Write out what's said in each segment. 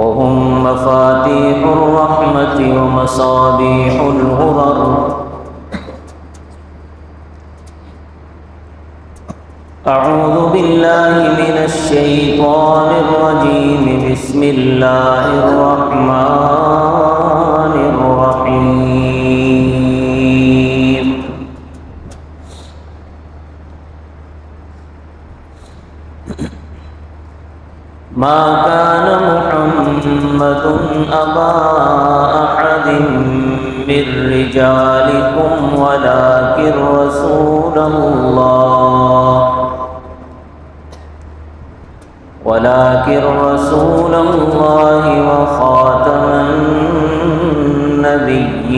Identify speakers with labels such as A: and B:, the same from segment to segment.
A: وهم مفاتيح الرحمة ومصابيح الغرر. أعوذ بالله من الشيطان الرجيم. بسم الله الرحمن الرحيم. ما كان محمد أبا أحد من رجالكم ولكن رسول الله وخاتم النبيين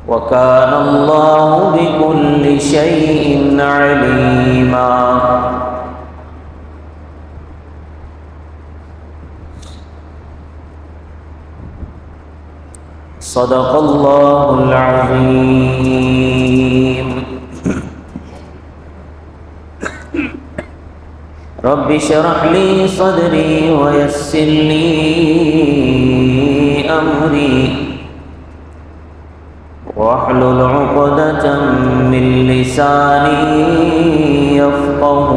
A: وكان الله بكل شيء عليما. صدق الله العظيم. رب اشرح لي صدري ويسر لي أمري واحلل عقدة من لساني يفقه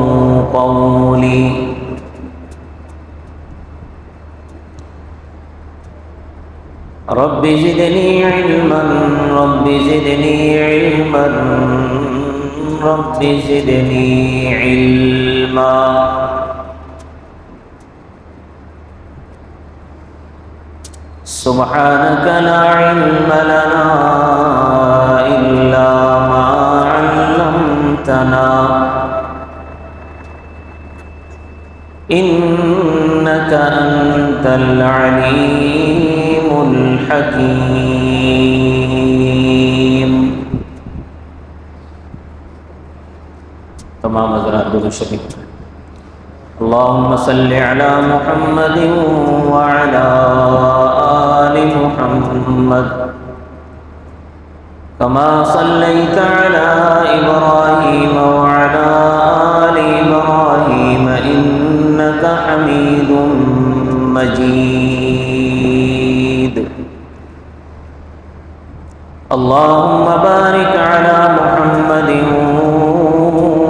A: قولي. رب زدني علما رب زدني علما رب زدني علما. سبحانك لا علم لنا إلا ما علمتنا إنك أنت العليم الحكيم. تمام حضرات درود شریف. اللهم صل على محمد وعلى آل محمد كما صليت على إبراهيم وعلى آل إبراهيم إنك حميد مجيد. اللهم بارك على محمد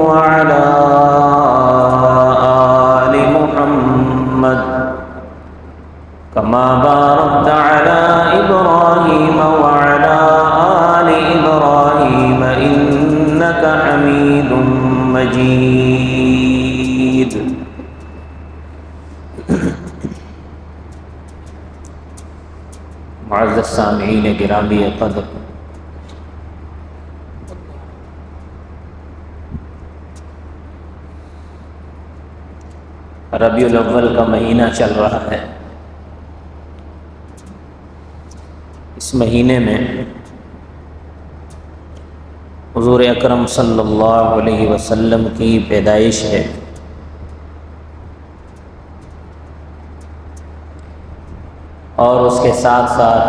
A: وعلى آل محمد كما باركت على إبراهيم وعلى آل إبراهيم إنك حميد مجيد. معزز سامعین گرامی قدر، ربیع الاول کا مہینہ چل رہا ہے. اس مہینے میں حضور اکرم صلی اللہ علیہ وسلم کی پیدائش ہے. اور اس کے ساتھ ساتھ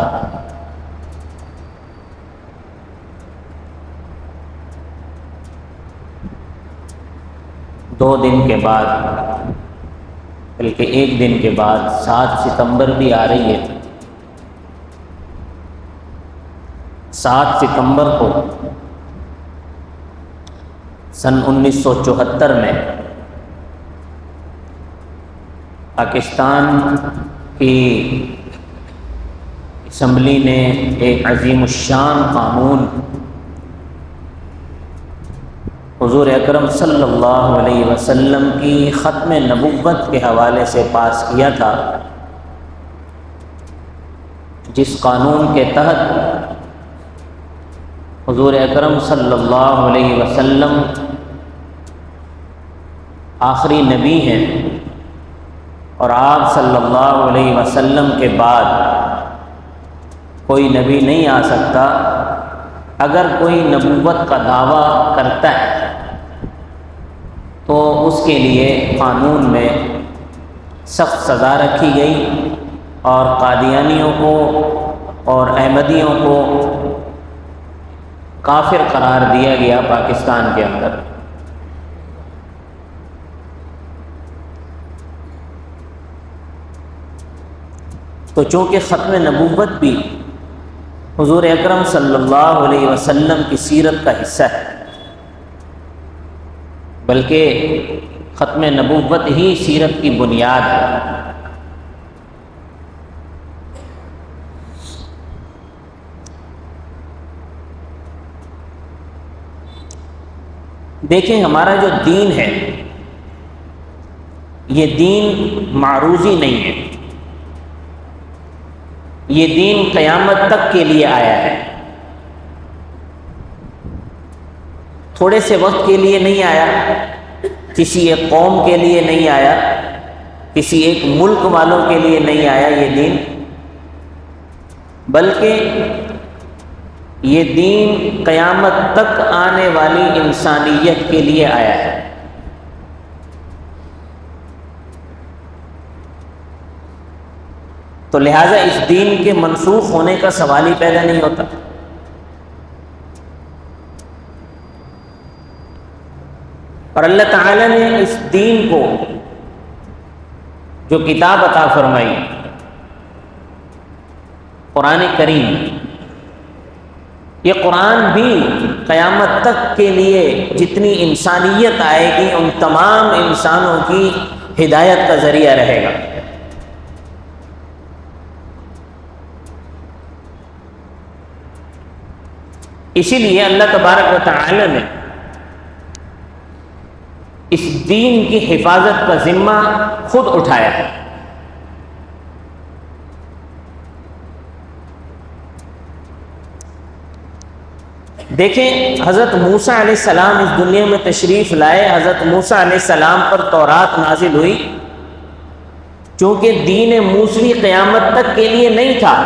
A: دو دن کے بعد، بلکہ ایک دن کے بعد 7 ستمبر بھی آ رہی ہے. 7 ستمبر کو سن 1974 میں پاکستان کی اسمبلی نے ایک عظیم الشان قانون حضور اکرم صلی اللہ علیہ وسلم کی ختم نبوت کے حوالے سے پاس کیا تھا، جس قانون کے تحت حضور اکرم صلی اللہ علیہ وسلم آخری نبی ہیں، اور آپ صلی اللہ علیہ وسلم کے بعد کوئی نبی نہیں آ سکتا. اگر کوئی نبوت کا دعویٰ کرتا ہے تو اس کے لیے قانون میں سخت سزا رکھی گئی، اور قادیانیوں کو اور احمدیوں کو کافر قرار دیا گیا پاکستان کے اندر. تو چونکہ ختم نبوت بھی حضور اکرم صلی اللہ علیہ وسلم کی سیرت کا حصہ ہے، بلکہ ختم نبوت ہی سیرت کی بنیاد ہے۔ دیکھیں ہمارا جو دین ہے یہ دین معروضی نہیں ہے، یہ دین قیامت تک کے لیے آیا ہے، تھوڑے سے وقت کے لیے نہیں آیا، کسی ایک قوم کے لیے نہیں آیا، کسی ایک ملک والوں کے لیے نہیں آیا یہ دین، بلکہ یہ دین قیامت تک آنے والی انسانیت کے لیے آیا ہے۔ تو لہٰذا اس دین کے منسوخ ہونے کا سوال ہی پیدا نہیں ہوتا۔ اور اللہ تعالیٰ نے اس دین کو جو کتاب عطا فرمائی قرآن کریم، یہ قرآن بھی قیامت تک کے لیے جتنی انسانیت آئے گی ان تمام انسانوں کی ہدایت کا ذریعہ رہے گا۔ اسی لیے اللہ تبارک و تعالی نے اس دین کی حفاظت کا ذمہ خود اٹھایا ہے۔ دیکھیں حضرت موسیٰ علیہ السلام اس دنیا میں تشریف لائے، حضرت موسیٰ علیہ السلام پر تورات نازل ہوئی، چونکہ دین موسوی قیامت تک کے لیے نہیں تھا،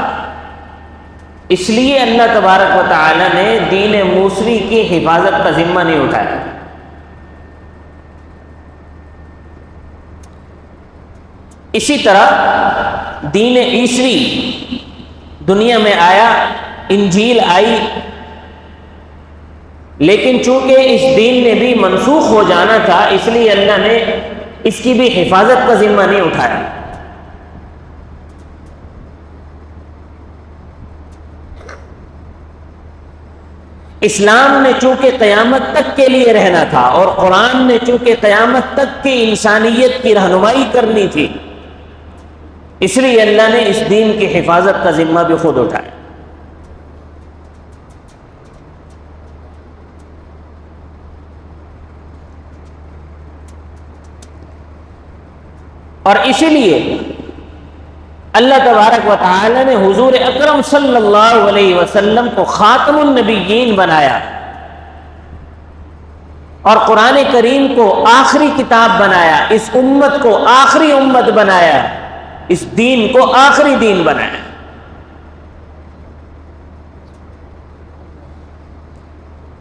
A: اس لیے اللہ تبارک و تعالی نے دین موسوی کی حفاظت کا ذمہ نہیں اٹھایا۔ اسی طرح دین عیسوی دنیا میں آیا، انجیل آئی، لیکن چونکہ اس دین نے بھی منسوخ ہو جانا تھا اس لیے اللہ نے اس کی بھی حفاظت کا ذمہ نہیں اٹھایا۔ اسلام نے چونکہ قیامت تک کے لیے رہنا تھا اور قرآن نے چونکہ قیامت تک کی انسانیت کی رہنمائی کرنی تھی، اس لیے اللہ نے اس دین کی حفاظت کا ذمہ بھی خود اٹھایا۔ اور اسی لیے اللہ تبارک و تعالی نے حضور اکرم صلی اللہ علیہ وسلم کو خاتم النبیین بنایا اور قرآن کریم کو آخری کتاب بنایا، اس امت کو آخری امت بنایا، اس دین کو آخری دین بنایا۔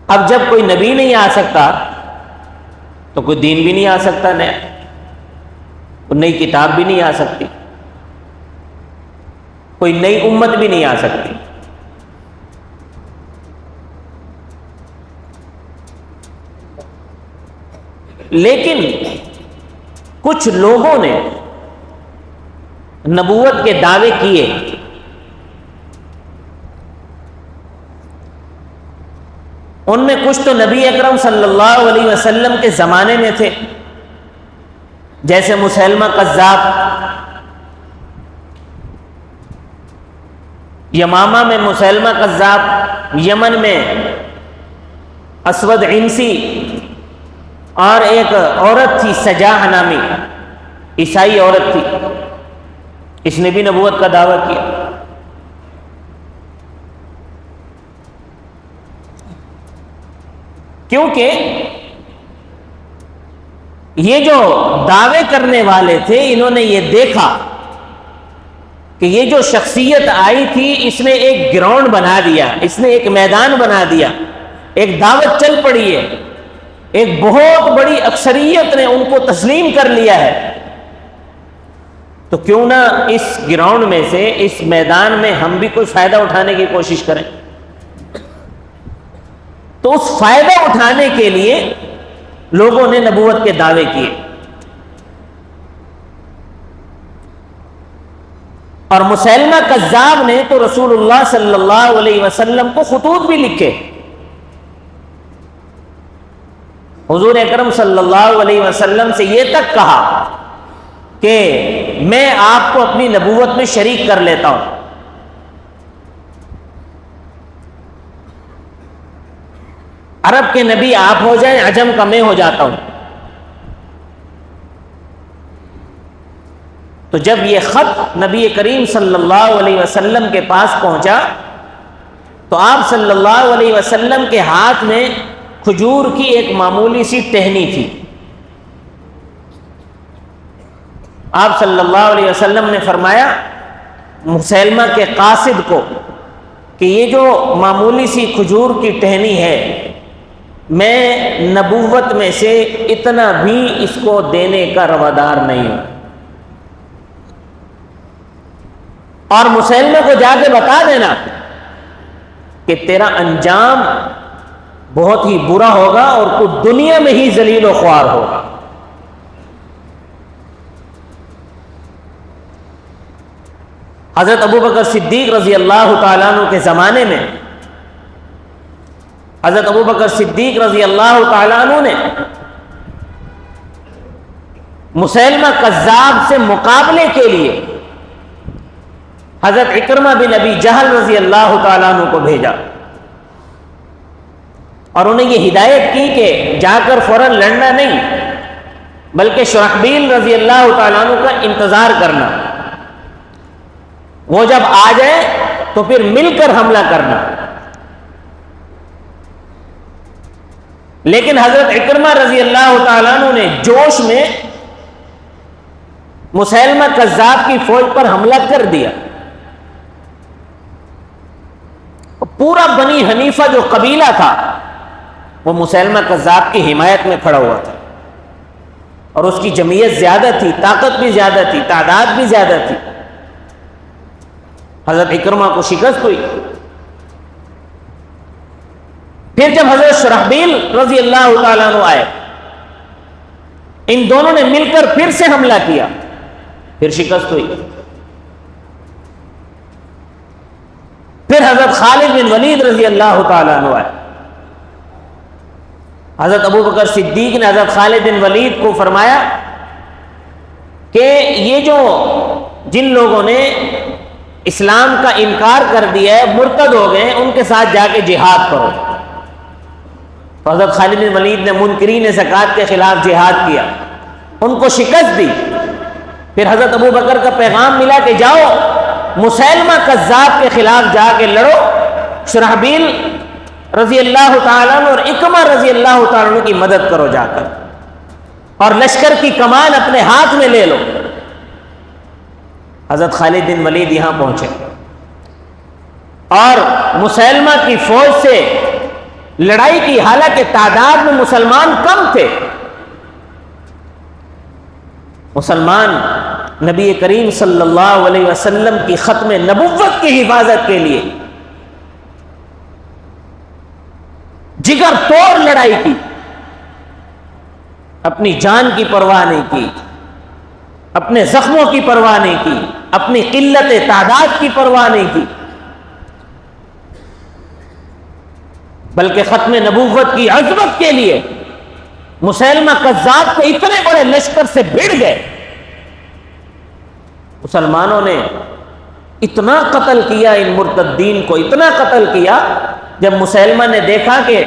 A: اب جب کوئی نبی نہیں آ سکتا تو کوئی دین بھی نہیں آ سکتا نیا، کوئی نئی کتاب بھی نہیں آ سکتی، کوئی نئی امت بھی نہیں آ سکتی۔ لیکن کچھ لوگوں نے نبوت کے دعوے کیے، ان میں کچھ تو نبی اکرم صلی اللہ علیہ وسلم کے زمانے میں تھے، جیسے مسیلمہ کذاب، یمامہ میں مسیلمہ کذاب، یمن میں اسود عنسی، اور ایک عورت تھی سجاہ نامی، عیسائی عورت تھی، اس نے بھی نبوت کا دعویٰ کیا۔ کیونکہ یہ جو دعوے کرنے والے تھے انہوں نے یہ دیکھا کہ یہ جو شخصیت آئی تھی اس نے ایک گراؤنڈ بنا دیا، اس نے ایک میدان بنا دیا، ایک دعوت چل پڑی ہے، ایک بہت بڑی اکثریت نے ان کو تسلیم کر لیا ہے، تو کیوں نہ اس گراؤنڈ میں سے، اس میدان میں ہم بھی کوئی فائدہ اٹھانے کی کوشش کریں۔ تو اس فائدہ اٹھانے کے لیے لوگوں نے نبوت کے دعوے کیے۔ اور مسیلمہ کذاب نے تو رسول اللہ صلی اللہ علیہ وسلم کو خطوط بھی لکھے. حضور اکرم صلی اللہ علیہ وسلم سے یہ تک کہا کہ میں آپ کو اپنی نبوت میں شریک کر لیتا ہوں. عرب کے نبی آپ ہو جائیں، عجم کا میں ہو جاتا ہوں. تو جب یہ خط نبی کریم صلی اللہ علیہ وسلم کے پاس پہنچا تو آپ صلی اللہ علیہ وسلم کے ہاتھ میں کھجور کی ایک معمولی سی ٹہنی تھی. آپ صلی اللہ علیہ وسلم نے فرمایا مسیلمہ کے قاصد کو کہ یہ جو معمولی سی کھجور کی ٹہنی ہے، میں نبوت میں سے اتنا بھی اس کو دینے کا روادار نہیں ہوں. اور مسیلمہ کو جا کے بتا دینا کہ تیرا انجام بہت ہی برا ہوگا اور تو دنیا میں ہی ذلیل و خوار ہوگا. حضرت ابوبکر صدیق رضی اللہ تعالیٰ عنہ کے زمانے میں حضرت ابوبکر صدیق رضی اللہ تعالیٰ عنہ نے مسیلمہ کذاب سے مقابلے کے لیے حضرت اکرمہ بن ابی جہل رضی اللہ تعالیٰ عنہ کو بھیجا اور انہیں یہ ہدایت کی کہ جا کر فوراً لڑنا نہیں بلکہ شرحبیل رضی اللہ تعالیٰ عنہ کا انتظار کرنا. وہ جب آ جائے تو پھر مل کر حملہ کرنا. لیکن حضرت اکرمہ رضی اللہ تعالیٰ عنہ نے جوش میں مسیلمہ کذاب کی فوج پر حملہ کر دیا. پورا بنی حنیفہ جو قبیلہ تھا وہ مسیلمہ کذاب کی حمایت میں کھڑا ہوا تھا اور اس کی جمعیت زیادہ تھی، طاقت بھی زیادہ تھی، تعداد بھی زیادہ تھی. حضرت اکرمہ کو شکست ہوئی. پھر جب حضرت شرحبیل رضی اللہ تعالیٰ عنہ آئے، ان دونوں نے مل کر پھر سے حملہ کیا، پھر شکست ہوئی. پھر حضرت خالد بن ولید رضی اللہ تعالیٰ عنہ آئے. حضرت ابوبکر صدیق نے حضرت خالد بن ولید کو فرمایا کہ یہ جو جن لوگوں نے اسلام کا انکار کر دیا ہے، مرتد ہو گئے، ان کے ساتھ جا کے جہاد کرو. تو حضرت خالد بن ولید نے منکرین زکوٰۃ کے خلاف جہاد کیا، ان کو شکست دی. پھر حضرت ابوبکر کا پیغام ملا کہ جاؤ مسیلمہ کذاب کے خلاف جا کے لڑو، شرحبیل رضی اللہ تعالیٰ عنہ اور اکرمہ رضی اللہ تعالیٰ عنہ کی مدد کرو جا کر، اور لشکر کی کمان اپنے ہاتھ میں لے لو. حضرت خالد بن ولید یہاں پہنچے اور مسیلمہ کی فوج سے لڑائی کی، حالانکہ تعداد میں مسلمان کم تھے. مسلمان نبی کریم صلی اللہ علیہ وسلم کی ختم نبوت کی حفاظت کے لیے جگر توڑ لڑائی کی، اپنی جان کی پرواہ نہیں کی، اپنے زخموں کی پرواہ نہیں کی، اپنی قلت تعداد کی پرواہ نہیں کی، بلکہ ختم نبوت کی عظمت کے لیے مسیلمہ کذاب کے اتنے بڑے لشکر سے بھڑ گئے. مسلمانوں نے اتنا قتل کیا ان مرتدین کو، اتنا قتل کیا، جب مسیلمہ نے دیکھا کہ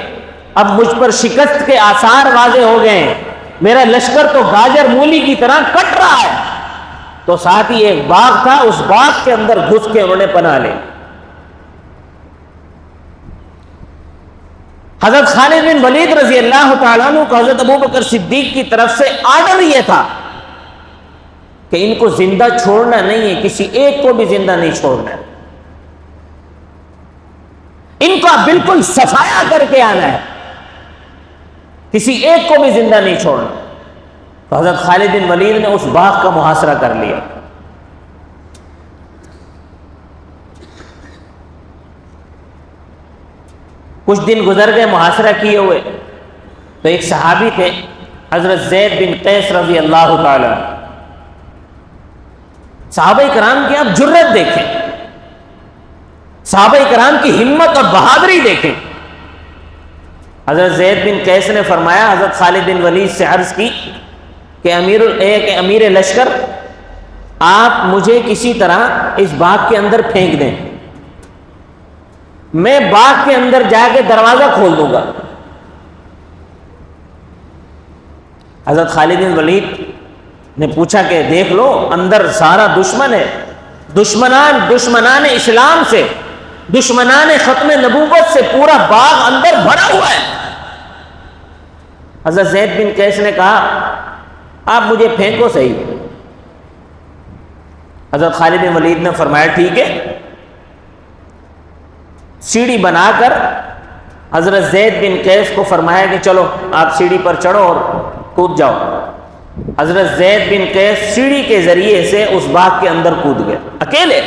A: اب مجھ پر شکست کے آثار واضح ہو گئے ہیں، میرا لشکر تو گاجر مولی کی طرح کٹ رہا ہے، تو ساتھ ہی ایک باغ تھا، اس باغ کے اندر گھس کے انہوں نے پناہ لے. حضرت خالد بن ولید رضی اللہ تعالیٰ عنہ کو حضرت ابوبکر صدیق کی طرف سے آرڈر یہ تھا کہ ان کو زندہ چھوڑنا نہیں ہے، کسی ایک کو بھی زندہ نہیں چھوڑنا ہے، ان کو بالکل صفایا کر کے آنا ہے، کسی ایک کو بھی زندہ نہیں چھوڑنا. تو حضرت خالد بن ولید نے اس باغ کا محاصرہ کر لیا. کچھ دن گزر گئے محاصرہ کیے ہوئے، تو ایک صحابی تھے حضرت زید بن قیس رضی اللہ تعالی. صحابہ کرام کی آپ جرت دیکھیں، صحابہ کرام کی ہمت اور بہادری دیکھیں۔ حضرت زید بن قیس نے فرمایا، حضرت خالد بن ولید سے عرض کی کہ امیر لشکر، آپ مجھے کسی طرح اس باغ کے اندر پھینک دیں، میں باغ کے اندر جا کے دروازہ کھول دوں گا۔ حضرت خالد بن ولید نے پوچھا کہ دیکھ لو اندر سارا دشمن ہے، دشمنان اسلام سے، دشمنان ختم نبوت سے پورا باغ اندر بھرا ہوا ہے۔ حضرت زید بن قیس نے کہا آپ مجھے پھینکو صحیح۔ حضرت خالد بن ولید نے فرمایا ٹھیک ہے۔ سیڑھی بنا کر حضرت زید بن قیس کو فرمایا کہ چلو آپ سیڑھی پر چڑھو اور کود جاؤ۔ حضرت زید بن قیس سیڑھی کے ذریعے سے اس باغ کے اندر کود گئے، اکیلے،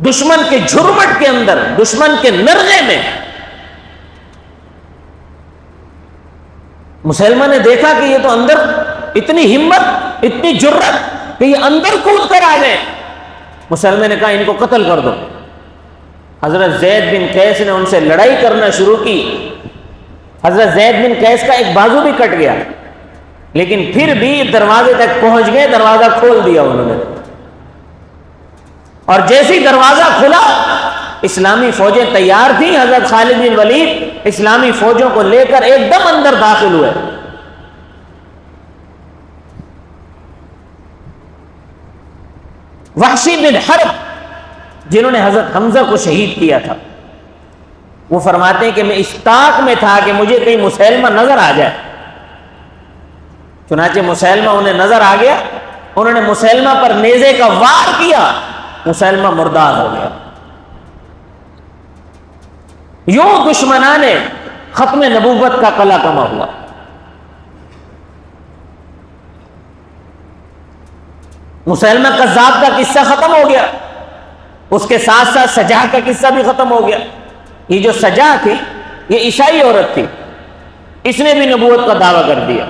A: دشمن کے جھرمٹ کے اندر، دشمن کے نرغے میں۔ مسلمہ نے دیکھا کہ یہ تو اندر اتنی ہمت، اتنی جرت کہ یہ اندر کود کر آ گئے۔ مسلمہ نے کہا ان کو قتل کر دو۔ حضرت زید بن قیس نے ان سے لڑائی کرنا شروع کی۔ حضرت زید بن قیس کا ایک بازو بھی کٹ گیا، لیکن پھر بھی دروازے تک پہنچ گئے، دروازہ کھول دیا انہوں نے۔ اور جیسے دروازہ کھلا اسلامی فوجیں تیار تھیں، حضرت خالد بن ولید اسلامی فوجوں کو لے کر ایک دم اندر داخل ہوئے۔ وحشی بن حرب جنہوں نے حضرت حمزہ کو شہید کیا تھا، وہ فرماتے ہیں کہ میں اس طاق میں تھا کہ مجھے کہیں مسلمہ نظر آ جائے۔ چنانچہ مسلمہ انہیں نظر آ گیا، انہوں نے مسلمہ پر نیزے کا وار کیا، مسلمہ مردار ہو گیا۔ یوں دشمنان ختم نبوت کا قلعہ کما ہوا۔ مسلمہ کذاب کا قصہ ختم ہو گیا، اس کے ساتھ ساتھ سجا کا قصہ بھی ختم ہو گیا۔ یہ جو سجا تھی یہ عیسائی عورت تھی، اس نے بھی نبوت کا دعویٰ کر دیا،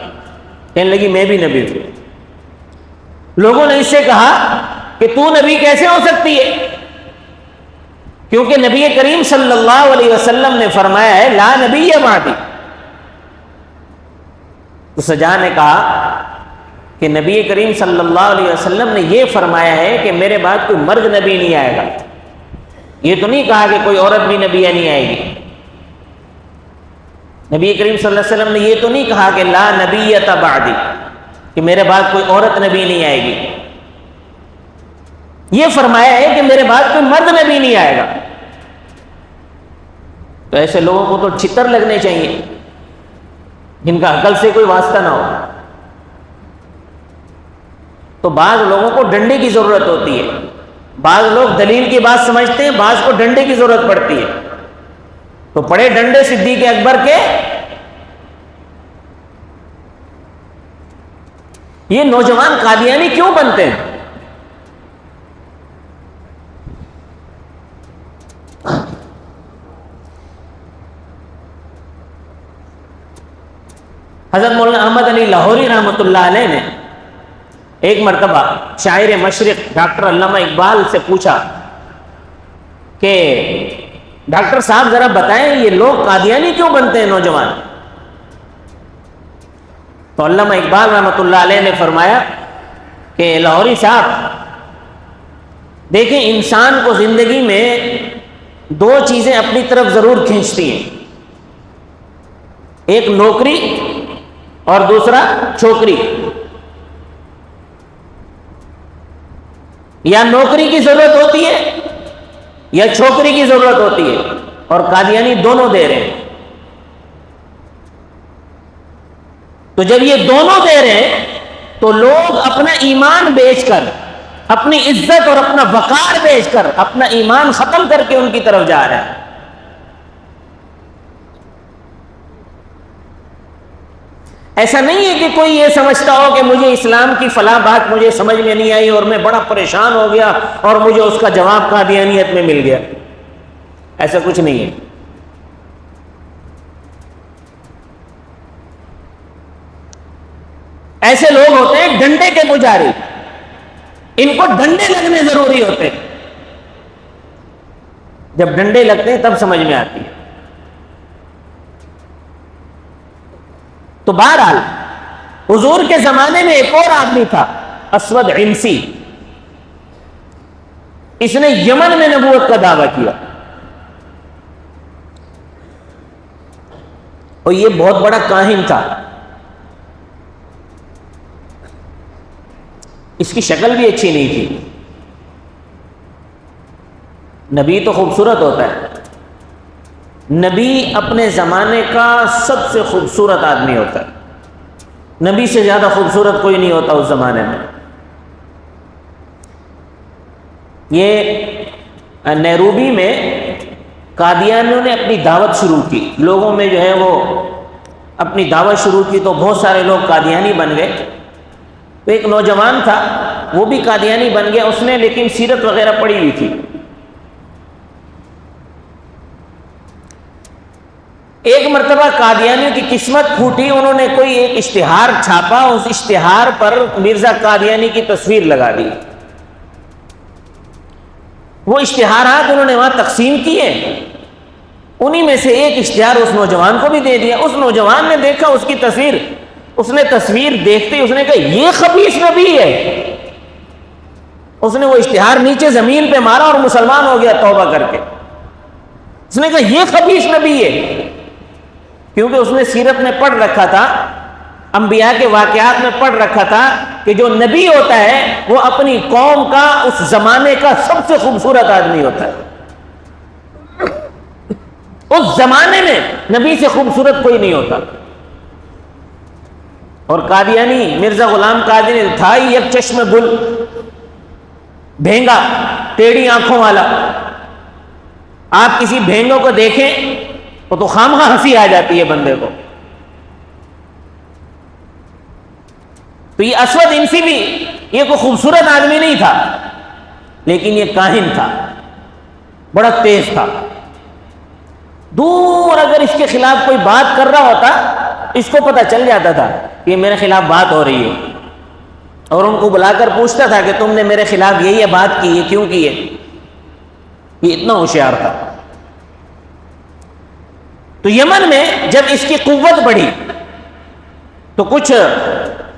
A: کہنے لگی میں بھی نبی ہوں۔ لوگوں نے اس سے کہا کہ تو نبی کیسے ہو سکتی ہے، کیونکہ نبی کریم صلی اللہ علیہ وسلم نے فرمایا ہے لا نبی بعدی۔ تو سجا نے کہا کہ نبی کریم صلی اللہ علیہ وسلم نے یہ فرمایا ہے کہ میرے بعد کوئی مرد نبی نہیں آئے گا، یہ تو نہیں کہا کہ کوئی عورت بھی نبی نہیں آئے گی۔ نبی کریم صلی اللہ علیہ وسلم نے یہ تو نہیں کہا کہ لا نبیۃ بعدی، کہ میرے بعد کوئی عورت نبی نہیں آئے گی۔ یہ فرمایا ہے کہ میرے بعد کوئی مرد نبی نہیں آئے گا۔ تو ایسے لوگوں کو تو چھتر لگنے چاہیے جن کا عقل سے کوئی واسطہ نہ ہو۔ تو بعض لوگوں کو ڈنڈے کی ضرورت ہوتی ہے، بعض لوگ دلیل کی بات سمجھتے ہیں، بعض کو ڈنڈے کی ضرورت پڑتی ہے۔ تو پڑے ڈنڈے صدیق اکبر کے۔ یہ نوجوان قادیانی کیوں بنتے ہیں؟ حضرت مولانا احمد علی لاہوری رحمۃ اللہ علیہ نے ایک مرتبہ شاعر مشرق ڈاکٹر علامہ اقبال سے پوچھا کہ ڈاکٹر صاحب ذرا بتائیں یہ لوگ قادیانی کیوں بنتے ہیں نوجوان؟ تو علامہ اقبال رحمۃ اللہ علیہ نے فرمایا کہ لاہوری صاحب دیکھیں، انسان کو زندگی میں دو چیزیں اپنی طرف ضرور کھینچتی ہیں، ایک نوکری اور دوسرا چھوکری۔ یا نوکری کی ضرورت ہوتی ہے یا چھوکری کی ضرورت ہوتی ہے، اور قادیانی دونوں دے رہے ہیں۔ تو جب یہ دونوں دے رہے ہیں تو لوگ اپنا ایمان بیچ کر، اپنی عزت اور اپنا وقار بیچ کر، اپنا ایمان ختم کر کے ان کی طرف جا رہے ہیں۔ ایسا نہیں ہے کہ کوئی یہ سمجھتا ہو کہ مجھے اسلام کی فلاں بات مجھے سمجھ میں نہیں آئی اور میں بڑا پریشان ہو گیا اور مجھے اس کا جواب قادیانیت میں مل گیا۔ ایسا کچھ نہیں ہے۔ ایسے لوگ ہوتے ہیں ڈنڈے کے پجاری، ان کو ڈنڈے لگنے ضروری ہوتے ہیں، جب ڈنڈے لگتے ہیں تب سمجھ میں آتی ہے۔ تو بہرحال حضور کے زمانے میں ایک اور آدمی تھا، اسود عنسی، اس نے یمن میں نبوت کا دعویٰ کیا، اور یہ بہت بڑا کاہن تھا، اس کی شکل بھی اچھی نہیں تھی۔ نبی تو خوبصورت ہوتا ہے، نبی اپنے زمانے کا سب سے خوبصورت آدمی ہوتا ہے، نبی سے زیادہ خوبصورت کوئی نہیں ہوتا اس زمانے میں۔ یہ نیروبی میں قادیانیوں نے اپنی دعوت شروع کی، لوگوں میں جو ہے وہ اپنی دعوت شروع کی، تو بہت سارے لوگ قادیانی بن گئے۔ تو ایک نوجوان تھا، وہ بھی قادیانی بن گیا، اس نے لیکن سیرت وغیرہ پڑھی ہوئی تھی۔ ایک مرتبہ قادیانیوں کی قسمت پھوٹی، انہوں نے کوئی ایک اشتہار چھاپا، اس اشتہار پر مرزا قادیانی کی تصویر لگا دی۔ وہ اشتہارات انہوں نے وہاں تقسیم کیے، انہی میں سے ایک اشتہار اس نوجوان کو بھی دے دیا۔ اس نوجوان نے دیکھا اس کی تصویر، اس نے تصویر دیکھتے ہی اس نے کہا یہ خبیث نبی ہے، اس نے وہ اشتہار نیچے زمین پہ مارا اور مسلمان ہو گیا توبہ کر کے۔ اس نے کہا یہ خبیث نبی ہے، کیونکہ اس نے سیرت میں پڑھ رکھا تھا، انبیاء کے واقعات میں پڑھ رکھا تھا کہ جو نبی ہوتا ہے وہ اپنی قوم کا، اس زمانے کا سب سے خوبصورت آدمی ہوتا ہے۔ اس زمانے میں نبی سے خوبصورت کوئی نہیں ہوتا۔ اور قادیانی مرزا غلام قادیانی تھا ہی ایک چشم گل، بھینگا، ٹیڑھی آنکھوں والا۔ آپ کسی بھینگوں کو دیکھیں تو خامخواہ ہنسی آ جاتی ہے بندے کو۔ تو یہ اسود عنسی بھی یہ کوئی خوبصورت آدمی نہیں تھا، لیکن یہ کاہن تھا، بڑا تیز تھا۔ دور اگر اس کے خلاف کوئی بات کر رہا ہوتا، اس کو پتہ چل جاتا تھا کہ میرے خلاف بات ہو رہی ہے، اور ان کو بلا کر پوچھتا تھا کہ تم نے میرے خلاف یہ بات کی ہے، کیوں کی ہے؟ یہ اتنا ہوشیار تھا۔ تو یمن میں جب اس کی قوت بڑھی تو کچھ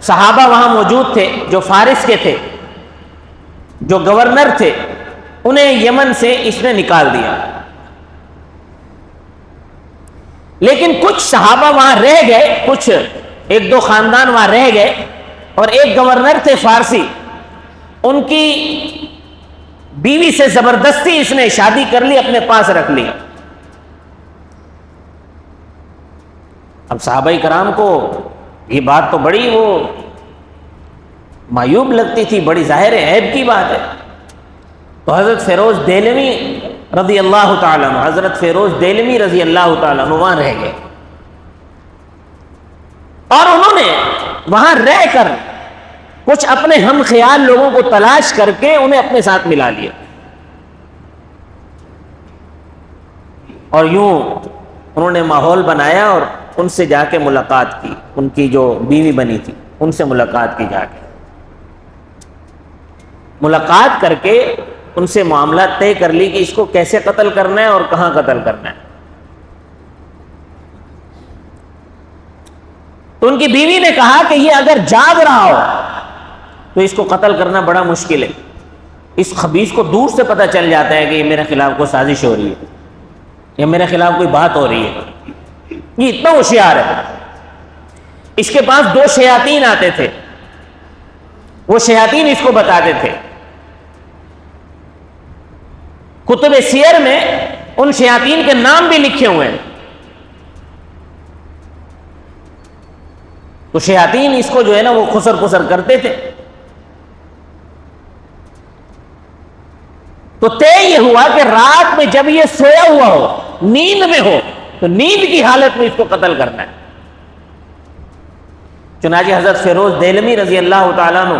A: صحابہ وہاں موجود تھے جو فارس کے تھے، جو گورنر تھے، انہیں یمن سے اس نے نکال دیا۔ لیکن کچھ صحابہ وہاں رہ گئے، کچھ ایک دو خاندان وہاں رہ گئے، اور ایک گورنر تھے فارسی، ان کی بیوی سے زبردستی اس نے شادی کر لی، اپنے پاس رکھ لی۔ اب صحابہ کرام کو یہ بات تو بڑی وہ معیوب لگتی تھی، بڑی ظاہر عیب کی بات ہے۔ تو حضرت فیروز دہلوی رضی اللہ تعالیٰ عنہ، حضرت فیروز دہلوی رضی اللہ تعالیٰ عنہ وہاں رہ گئے، اور انہوں نے وہاں رہ کر کچھ اپنے ہم خیال لوگوں کو تلاش کر کے انہیں اپنے ساتھ ملا لیا، اور یوں انہوں نے ماحول بنایا اور ان سے جا کے ملاقات کی، ان کی جو بیوی بنی تھی ان سے ملاقات کی، جا کے ملاقات کر کے ان سے معاملات طے کر لی کہ اس کو کیسے قتل کرنا ہے اور کہاں قتل کرنا ہے۔ تو ان کی بیوی نے کہا کہ یہ اگر جاگ رہا ہو تو اس کو قتل کرنا بڑا مشکل ہے، اس خبیث کو دور سے پتہ چل جاتا ہے کہ یہ میرے خلاف کوئی سازش ہو رہی ہے یا میرے خلاف کوئی بات ہو رہی ہے، یہ اتنا ہوشیار ہے۔ اس کے پاس دو شیاطین آتے تھے، وہ شیاطین اس کو بتاتے تھے۔ کتب سیر میں ان شیاطین کے نام بھی لکھے ہوئے ہیں۔ تو شیاطین اس کو جو ہے نا وہ خسر خسر کرتے تھے۔ تو طے یہ ہوا کہ رات میں جب یہ سویا ہوا ہو، نیند میں ہو، تو نیند کی حالت میں اس کو قتل کرنا ہے۔ چنانچہ حضرت فیروز دہلوی رضی اللہ تعالیٰ عنہ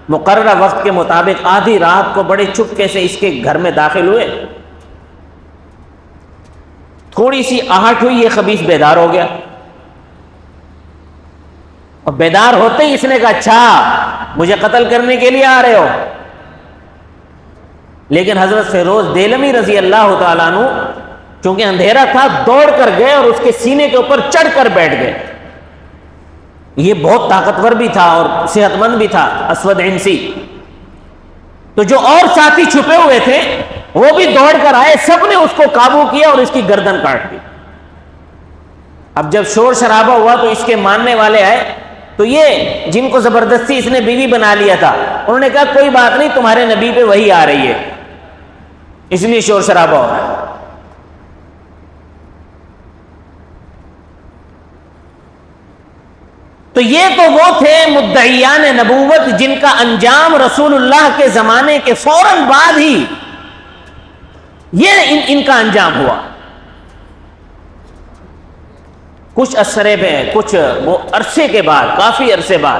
A: مقررہ وقت کے مطابق آدھی رات کو بڑے چپکے سے اس کے گھر میں داخل ہوئے۔ تھوڑی سی آہٹ ہوئی، یہ خبیث بیدار ہو گیا، اور بیدار ہوتے ہی اس نے کہا اچھا مجھے قتل کرنے کے لیے آ رہے ہو؟ لیکن حضرت فیروز دیلمی رضی اللہ تعالیٰ عنہ چونکہ اندھیرا تھا دوڑ کر گئے اور اس کے سینے کے اوپر چڑھ کر بیٹھ گئے. یہ بہت طاقتور بھی تھا اور صحت مند بھی تھا اسود عنسی. تو جو اور ساتھی چھپے ہوئے تھے وہ بھی دوڑ کر آئے, سب نے اس کو قابو کیا اور اس کی گردن کاٹ دی. اب جب شور شرابہ ہوا تو اس کے ماننے والے آئے, تو یہ جن کو زبردستی اس نے بیوی بنا لیا تھا انہوں نے کہا کوئی بات نہیں, تمہارے نبی پہ وحی آ رہی ہے اس لیے شور شرابہ ہو رہا ہے. تو یہ تو وہ تھے مدعیان نبوت جن کا انجام رسول اللہ کے زمانے کے فوراً بعد ہی یہ ان کا انجام ہوا. کچھ عرصے پہ, کچھ وہ عرصے کے بعد, کافی عرصے بعد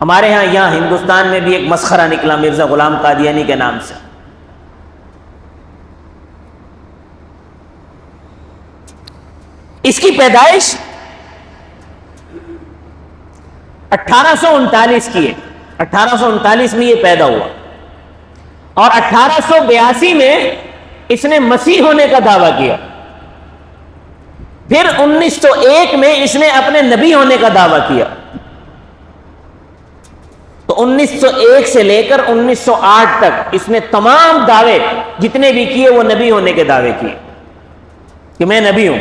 A: ہمارے ہاں یہاں ہندوستان میں بھی ایک مسخرہ نکلا مرزا غلام قادیانی کے نام سے. اس کی پیدائش 1839 کی ہے. 1839 میں یہ پیدا ہوا اور 1882 میں اس نے مسیح ہونے کا دعویٰ کیا. پھر 1901 میں اس نے اپنے نبی ہونے کا دعویٰ کیا. تو 1901 سے لے کر 1908 تک اس نے تمام دعوے جتنے بھی کیے وہ نبی ہونے کے دعوے کیے کہ میں نبی ہوں.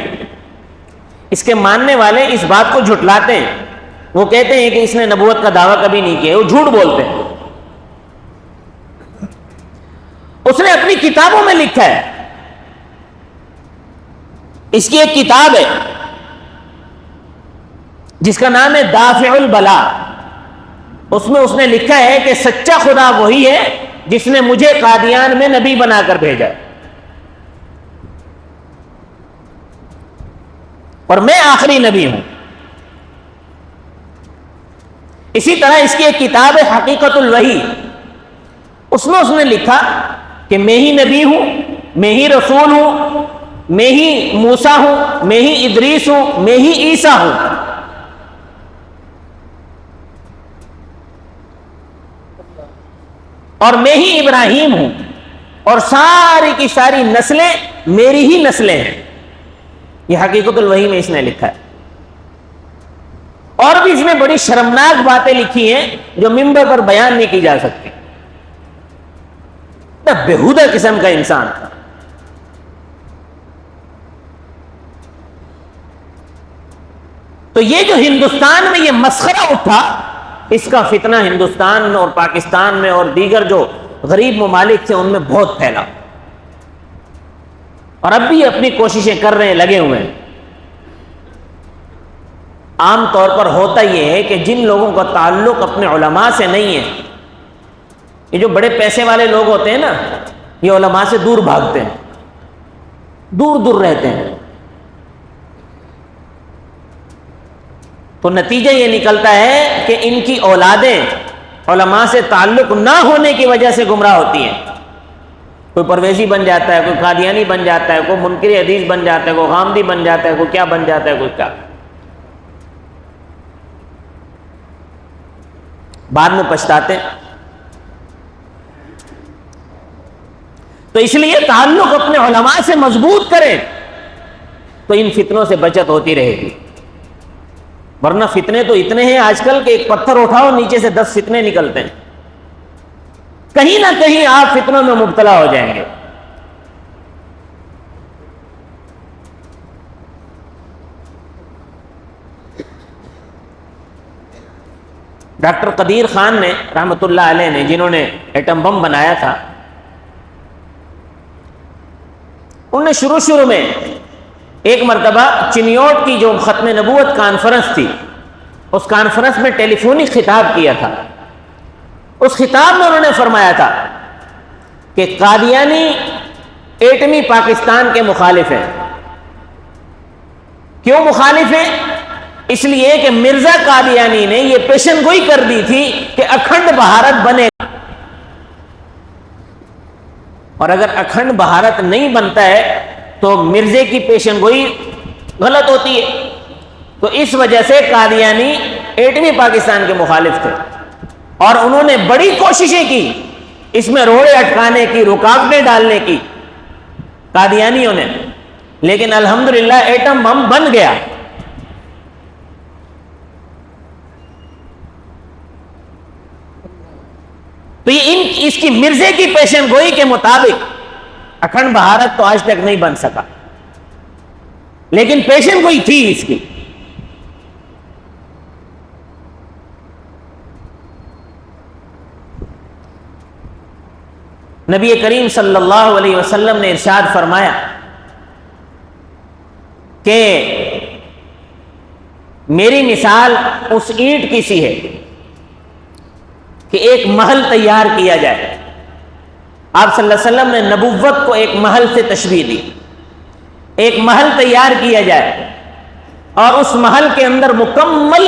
A: اس کے ماننے والے اس بات کو جھٹلاتے ہیں, وہ کہتے ہیں کہ اس نے نبوت کا دعویٰ کبھی نہیں کیا, وہ جھوٹ بولتے ہیں. اس نے اپنی کتابوں میں لکھا ہے, اس کی ایک کتاب ہے جس کا نام ہے دافع البلا. اس میں اس نے لکھا ہے کہ سچا خدا وہی ہے جس نے مجھے قادیان میں نبی بنا کر بھیجا اور میں آخری نبی ہوں. اسی طرح اس کی ایک کتاب ہے حقیقت الوحی, اس میں اس نے لکھا کہ میں ہی نبی ہوں, میں ہی رسول ہوں, میں ہی موسیٰ ہوں, میں ہی ادریس ہوں, میں ہی عیسیٰ ہوں. اور میں ہی ابراہیم ہوں, اور ساری کی ساری نسلیں میری ہی نسلیں ہیں. یہ حقیقت الوحی میں اس نے لکھا ہے. اور بھی اس میں بڑی شرمناک باتیں لکھی ہیں جو منبر پر بیان نہیں کی جا سکتی. بےہودہ قسم کا انسان تھا. تو یہ جو ہندوستان میں یہ مسخرہ اٹھا, اس کا فتنہ ہندوستان اور پاکستان میں اور دیگر جو غریب ممالک تھے ان میں بہت پھیلا, اور اب بھی اپنی کوششیں کر رہے ہیں, لگے ہوئے ہیں. عام طور پر ہوتا یہ ہے کہ جن لوگوں کا تعلق اپنے علماء سے نہیں ہے, یہ جو بڑے پیسے والے لوگ ہوتے ہیں نا, یہ علماء سے دور بھاگتے ہیں, دور دور رہتے ہیں. تو نتیجہ یہ نکلتا ہے کہ ان کی اولادیں علماء سے تعلق نہ ہونے کی وجہ سے گمراہ ہوتی ہیں. کوئی پرویزی بن جاتا ہے, کوئی قادیانی بن جاتا ہے, کوئی منکر حدیث بن جاتا ہے, کوئی غامدی بن جاتا ہے, کوئی کیا بن جاتا ہے, کوئی کیا. بعد میں پچھتاتے ہیں. تو اس لیے تعلق اپنے علماء سے مضبوط کریں تو ان فتنوں سے بچت ہوتی رہے گی. ورنہ فتنے تو اتنے ہیں آج کل کہ ایک پتھر اٹھاؤ نیچے سے 10 فتنے نکلتے ہیں. کہیں نہ کہیں آپ فتنوں میں مبتلا ہو جائیں گے. ڈاکٹر قدیر خان نے رحمۃ اللہ علیہ نے, جنہوں نے ایٹم بم بنایا تھا, انہوں نے شروع میں ایک مرتبہ چنیوٹ کی جو ختم نبوت کانفرنس تھی, اس کانفرنس میں ٹیلی فونک خطاب کیا تھا. اس خطاب میں انہوں نے فرمایا تھا کہ قادیانی ایٹمی پاکستان کے مخالف ہیں. کیوں مخالف ہیں؟ اس لیے کہ مرزا قادیانی نے یہ پیشن گوئی کر دی تھی کہ اکھنڈ بھارت بنے گا, اور اگر اکھنڈ بھارت نہیں بنتا ہے تو مرزے کی پیشن گوئی غلط ہوتی ہے. تو اس وجہ سے قادیانی ایٹمی پاکستان کے مخالف تھے, اور انہوں نے بڑی کوششیں کی اس میں روڑے اٹکانے کی، رکاوٹیں ڈالنے کی قادیانیوں نے، لیکن الحمدللہ ایٹم بم بن گیا۔ تو یہ اس کی مرزے کی پیشن گوئی کے مطابق اکھنڈ بھارت تو آج تک نہیں بن سکا، لیکن پیشن گوئی تھی اس کی۔ نبی کریم صلی اللہ علیہ وسلم نے ارشاد فرمایا کہ میری مثال اس اینٹ کی سی ہے کہ ایک محل تیار کیا جائے۔ آپ صلی اللہ علیہ وسلم نے نبوت کو ایک محل سے تشبیہ دی، ایک محل تیار کیا جائے اور اس محل کے اندر مکمل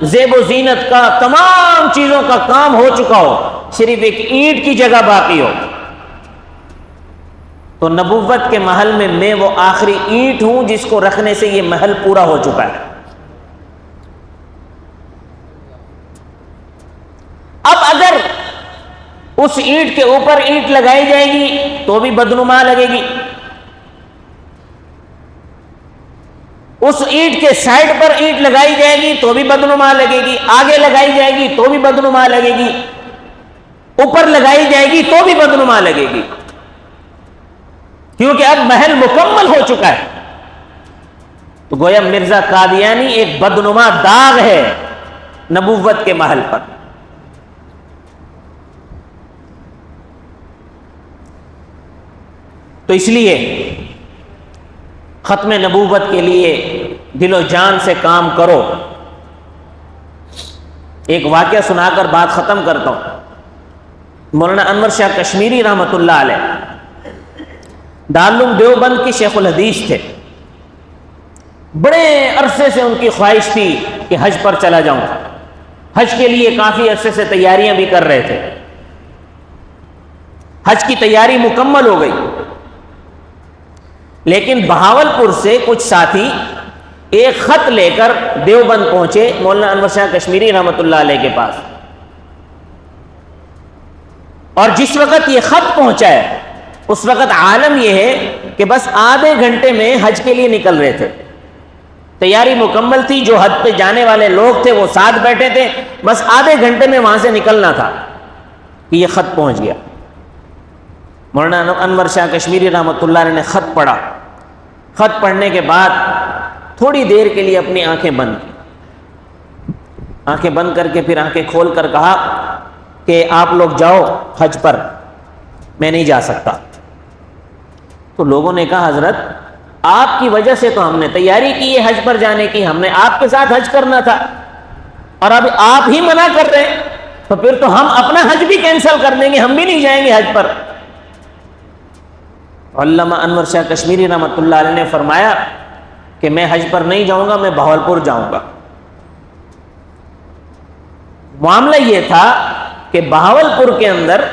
A: زیب و زینت کا، تمام چیزوں کا کام ہو چکا ہو، صرف ایک اینٹ کی جگہ باقی ہو۔ تو نبوت کے محل میں وہ آخری اینٹ ہوں جس کو رکھنے سے یہ محل پورا ہو چکا ہے۔ اب اگر اس اینٹ کے اوپر اینٹ لگائی جائے گی تو بھی بدنما لگے گی، اس اینٹ کے سائڈ پر اینٹ لگائی جائے گی تو بھی بدنما لگے گی، آگے لگائی جائے گی تو بھی بدنما لگے گی، اوپر لگائی جائے گی تو بھی بدنما لگے گی، کیونکہ اب محل مکمل ہو چکا ہے۔ تو گویا مرزا قادیانی ایک بدنما داغ ہے نبوت کے محل پر۔ تو اس لیے ختم نبوت کے لیے دل و جان سے کام کرو۔ ایک واقعہ سنا کر بات ختم کرتا ہوں۔ مولانا انور شاہ کشمیری رحمۃ اللہ علیہ دارالعلوم دیوبند کی شیخ الحدیث تھے۔ بڑے عرصے سے ان کی خواہش تھی کہ حج پر چلا جاؤں، حج کے لیے کافی عرصے سے تیاریاں بھی کر رہے تھے۔ حج کی تیاری مکمل ہو گئی، لیکن بہاولپور سے کچھ ساتھی ایک خط لے کر دیوبند پہنچے مولانا انور شاہ کشمیری رحمۃ اللہ علیہ کے پاس، اور جس وقت یہ خط پہنچا ہے اس وقت عالم یہ ہے کہ بس آدھے گھنٹے میں حج کے لیے نکل رہے تھے، تیاری مکمل تھی، جو حج پہ جانے والے لوگ تھے وہ ساتھ بیٹھے تھے، بس آدھے گھنٹے میں وہاں سے نکلنا تھا کہ یہ خط پہنچ گیا۔ مولانا انور شاہ کشمیری رحمۃ اللہ علیہ نے خط پڑھا۔ خط پڑھنے کے بعد تھوڑی دیر کے لیے اپنی آنکھیں بند کی، آنکھیں بند کر کے پھر آنکھیں کھول کر کہا کہ آپ لوگ جاؤ حج پر، میں نہیں جا سکتا۔ تو لوگوں نے کہا حضرت آپ کی وجہ سے تو ہم نے تیاری کی ہے حج پر جانے کی، ہم نے آپ کے ساتھ حج کرنا تھا، اور اب آپ ہی منع کر رہے ہیں، تو پھر تو ہم اپنا حج بھی کینسل کر دیں گے، ہم بھی نہیں جائیں گے حج پر۔ علامہ انور شاہ کشمیری رحمۃ اللہ علیہ نے فرمایا کہ میں حج پر نہیں جاؤں گا، میں بہاولپور جاؤں گا۔ معاملہ یہ تھا کہ بہاولپور کے اندر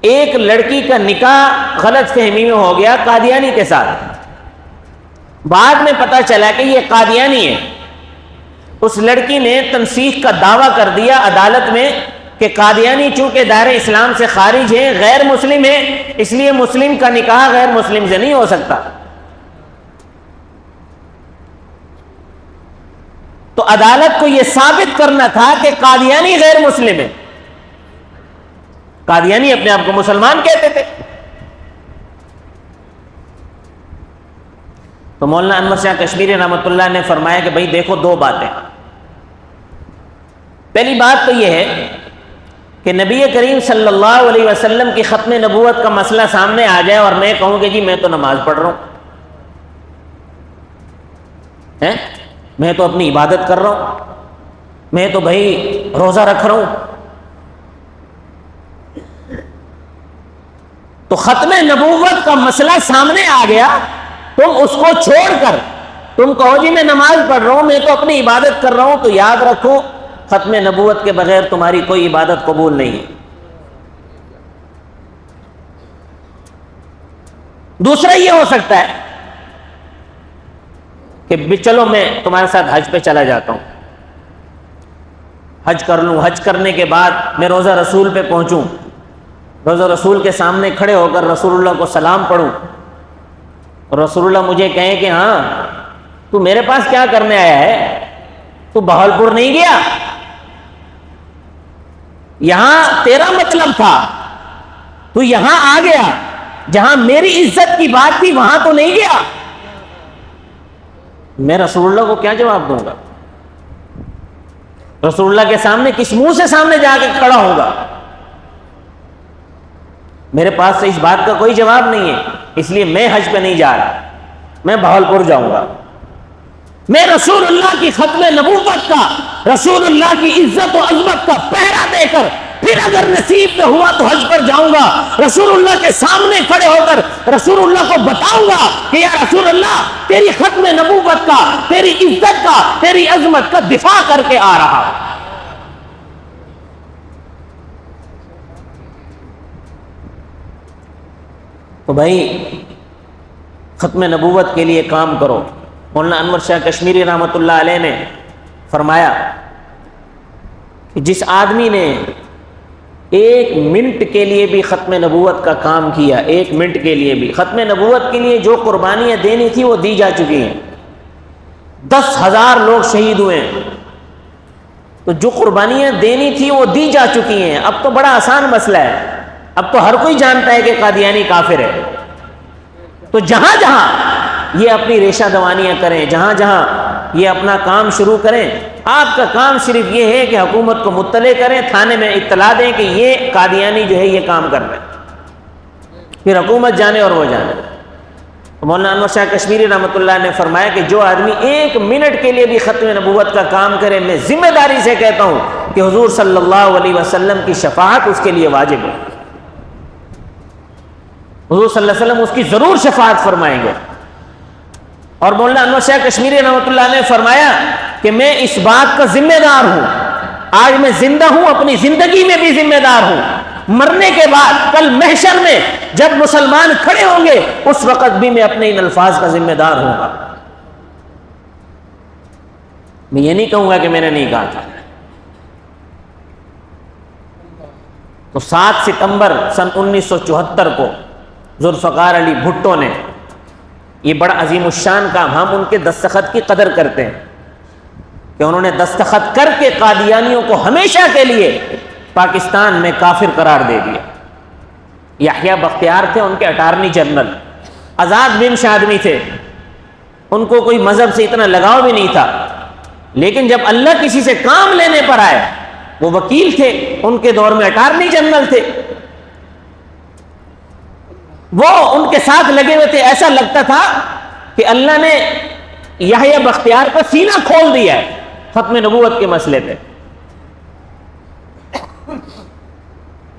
A: ایک لڑکی کا نکاح غلط فہمی میں ہو گیا قادیانی کے ساتھ۔ بعد میں پتہ چلا کہ یہ قادیانی ہے۔ اس لڑکی نے تنسیخ کا دعویٰ کر دیا عدالت میں کہ قادیانی چونکہ دائرہ اسلام سے خارج ہیں، غیر مسلم ہیں، اس لیے مسلم کا نکاح غیر مسلم سے نہیں ہو سکتا۔ تو عدالت کو یہ ثابت کرنا تھا کہ قادیانی غیر مسلم ہے۔ قادیانی اپنے آپ کو مسلمان کہتے تھے۔ تو مولانا انور شاہ کشمیری رحمۃ اللہ نے فرمایا کہ بھائی دیکھو دو باتیں۔ پہلی بات تو یہ ہے کہ نبی کریم صلی اللہ علیہ وسلم کی ختم نبوت کا مسئلہ سامنے آ جائے اور میں کہوں کہ جی میں تو نماز پڑھ رہا ہوں، میں تو اپنی عبادت کر رہا ہوں، میں تو بھائی روزہ رکھ رہا ہوں، تو ختم نبوت کا مسئلہ سامنے آ گیا، تم اس کو چھوڑ کر تم کہو جی میں نماز پڑھ رہا ہوں، میں تو اپنی عبادت کر رہا ہوں، تو یاد رکھو ختم نبوت کے بغیر تمہاری کوئی عبادت قبول نہیں ہے۔ دوسرا یہ ہو سکتا ہے کہ چلو میں تمہارے ساتھ حج پہ چلا جاتا ہوں، حج کر لوں، حج کرنے کے بعد میں روزہ رسول پہ پہنچوں، روز رسول کے سامنے کھڑے ہو کر رسول اللہ کو سلام پڑھوں اور رسول اللہ مجھے کہیں کہ ہاں تو میرے پاس کیا کرنے آیا ہے، تو بہاولپور نہیں گیا، یہاں تیرا مطلب تھا، تو یہاں آ گیا، جہاں میری عزت کی بات تھی وہاں تو نہیں گیا، میں رسول اللہ کو کیا جواب دوں گا؟ رسول اللہ کے سامنے کس منہ سے سامنے جا کے کھڑا ہوں گا؟ میرے پاس اس بات کا کوئی جواب نہیں ہے، اس لیے میں حج پہ نہیں جا رہا، میں بہاولپور جاؤں گا۔ میں رسول اللہ کی ختم نبوت کا، رسول اللہ کی عزت و عظمت کا پہرا دے کر پھر اگر نصیب میں ہوا تو حج پر جاؤں گا، رسول اللہ کے سامنے کھڑے ہو کر رسول اللہ کو بتاؤں گا کہ یا رسول اللہ تیری ختم نبوت کا، تیری عزت کا، تیری عظمت کا دفاع کر کے آ رہا ہوں۔ تو بھائی ختم نبوت کے لیے کام کرو۔ مولانا انور شاہ کشمیری رحمۃ اللہ علیہ نے فرمایا کہ جس آدمی نے 1 منٹ کے لیے بھی ختم نبوت کا کام کیا، 1 منٹ کے لیے بھی، ختم نبوت کے لیے جو قربانیاں دینی تھی وہ دی جا چکی ہیں، 10,000 لوگ شہید ہوئے ہیں، تو جو قربانیاں دینی تھی وہ دی جا چکی ہیں۔ اب تو بڑا آسان مسئلہ ہے، اب تو ہر کوئی جانتا ہے کہ قادیانی کافر ہے، تو جہاں جہاں یہ اپنی ریشہ دوانیاں کریں، جہاں جہاں یہ اپنا کام شروع کریں، آپ کا کام صرف یہ ہے کہ حکومت کو مطلع کریں، تھانے میں اطلاع دیں کہ یہ قادیانی جو ہے یہ کام کر رہے ہیں، پھر حکومت جانے اور وہ جانے۔ مولانا انور شاہ کشمیری رحمۃ اللہ نے فرمایا کہ جو آدمی 1 منٹ کے لیے بھی ختم نبوت کا کام کرے، میں ذمہ داری سے کہتا ہوں کہ حضور صلی اللہ علیہ وسلم کی شفاعت اس کے لیے واجب ہے، حضور صلی اللہ علیہ وسلم اس کی ضرور شفاعت فرمائیں گے۔ اور مولانا انور شاہ کشمیری رحمۃ اللہ نے فرمایا کہ میں اس بات کا ذمہ دار ہوں، آج میں زندہ ہوں، اپنی زندگی میں بھی ذمہ دار ہوں، مرنے کے بعد کل محشر میں جب مسلمان کھڑے ہوں گے اس وقت بھی میں اپنے ان الفاظ کا ذمہ دار ہوں گا۔ میں یہ نہیں کہوں گا کہ میں نے نہیں کہا تھا۔ تو 7 ستمبر سن 1974 کو ذوالفقار علی بھٹو نے، یہ بڑا عظیم الشان کام، ہم ان کے دستخط کی قدر کرتے ہیں کہ انہوں نے دستخط کر کے قادیانیوں کو ہمیشہ کے لیے پاکستان میں کافر قرار دے دیا۔ یحییٰ بختیار تھے ان کے اٹارنی جنرل، آزاد بنش آدمی تھے، ان کو کوئی مذہب سے اتنا لگاؤ بھی نہیں تھا، لیکن جب اللہ کسی سے کام لینے پر آئے، وہ وکیل تھے، ان کے دور میں اٹارنی جنرل تھے، وہ ان کے ساتھ لگے ہوئے تھے، ایسا لگتا تھا کہ اللہ نے یحییٰ بختیار کا سینہ کھول دیا ہے ختم نبوت کے مسئلے پہ۔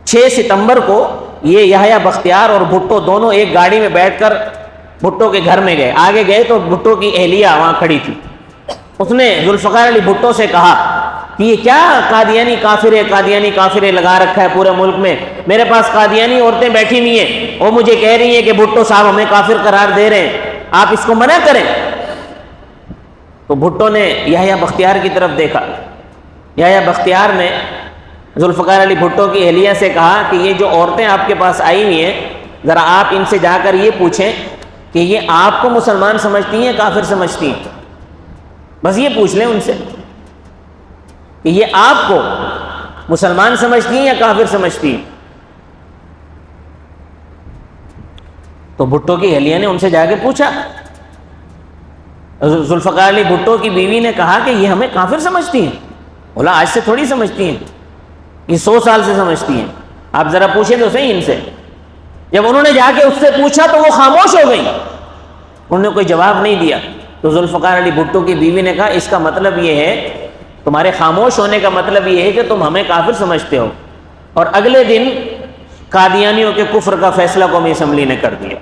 A: 6 ستمبر کو یہ یحییٰ بختیار اور بھٹو دونوں ایک گاڑی میں بیٹھ کر بھٹو کے گھر میں گئے، آگے گئے تو بھٹو کی اہلیہ وہاں کھڑی تھی، اس نے ذوالفقار علی بھٹو سے کہا کہ یہ کیا قادیانی کافر ہے، قادیانی کافر ہے لگا رکھا ہے پورے ملک میں، میرے پاس قادیانی عورتیں بیٹھی ہوئی ہیں، وہ مجھے کہہ رہی ہیں کہ بھٹو صاحب ہمیں کافر قرار دے رہے ہیں، آپ اس کو منع کریں۔ تو بھٹو نے یحییٰ بختیار کی طرف دیکھا، یحییٰ بختیار نے ذوالفقار علی بھٹو کی اہلیہ سے کہا کہ یہ جو عورتیں آپ کے پاس آئی ہوئی ہیں، ذرا آپ ان سے جا کر یہ پوچھیں کہ یہ آپ کو مسلمان سمجھتی ہیں کافر سمجھتی ہیں، بس یہ پوچھ لیں ان سے کہ یہ آپ کو مسلمان سمجھتی ہیں یا کافر سمجھتی ہیں۔ تو بھٹو کی اہلیہ نے ان سے جا کے پوچھا، ذوالفقار علی بھٹو کی بیوی نے کہا کہ یہ ہمیں کافر سمجھتی ہیں۔ بولا آج سے تھوڑی سمجھتی ہیں، یہ 100 سال سے سمجھتی ہیں، آپ ذرا پوچھیں تو صحیح ان سے۔ جب انہوں نے جا کے اس سے پوچھا تو وہ خاموش ہو گئی، انہوں نے کوئی جواب نہیں دیا۔ تو ذوالفقار علی بھٹو کی بیوی نے کہا اس کا مطلب یہ ہے، تمہارے خاموش ہونے کا مطلب یہ ہے کہ تم ہمیں کافر سمجھتے ہو۔ اور اگلے دن قادیانیوں کے کفر کا فیصلہ قومی اسمبلی نے کر دیا۔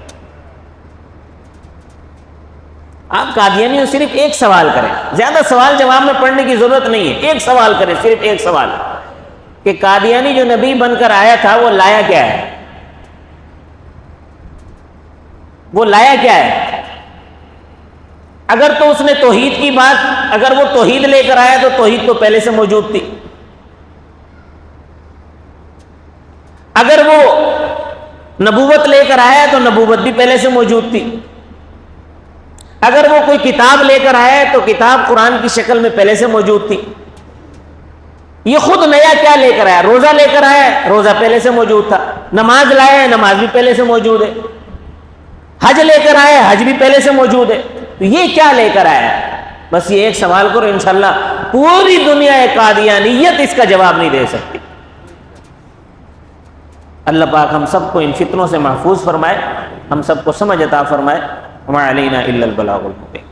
A: آپ قادیانیوں صرف ایک سوال کریں، زیادہ سوال جواب میں پڑھنے کی ضرورت نہیں ہے، ایک سوال کریں، صرف ایک سوال کہ قادیانی جو نبی بن کر آیا تھا وہ لایا کیا ہے؟ وہ لایا کیا ہے؟ اگر تو اس نے توحید کی بات، اگر وہ توحید لے کر آیا تو توحید تو پہلے سے موجود تھی، اگر وہ نبوت لے کر آیا ہے تو نبوت بھی پہلے سے موجود تھی، اگر وہ کوئی کتاب لے کر آیا ہے تو کتاب قرآن کی شکل میں پہلے سے موجود تھی۔ یہ خود نیا کیا لے کر آیا؟ روزہ لے کر آیا ہے، روزہ پہلے سے موجود تھا۔ نماز لایا ہے، نماز بھی پہلے سے موجود ہے۔ حج لے کر آیا ہے، حج بھی پہلے سے موجود ہے۔ تو یہ کیا لے کر آیا ہے؟ بس یہ ایک سوال کرو، انشاءاللہ پوری دنیا قادیانیت اس کا جواب نہیں دے سکتی۔ اللہ پاک ہم سب کو ان فتنوں سے محفوظ فرمائے، ہم سب کو سمجھ عطا فرمائے۔ وما علینا الا البلاغ المبین۔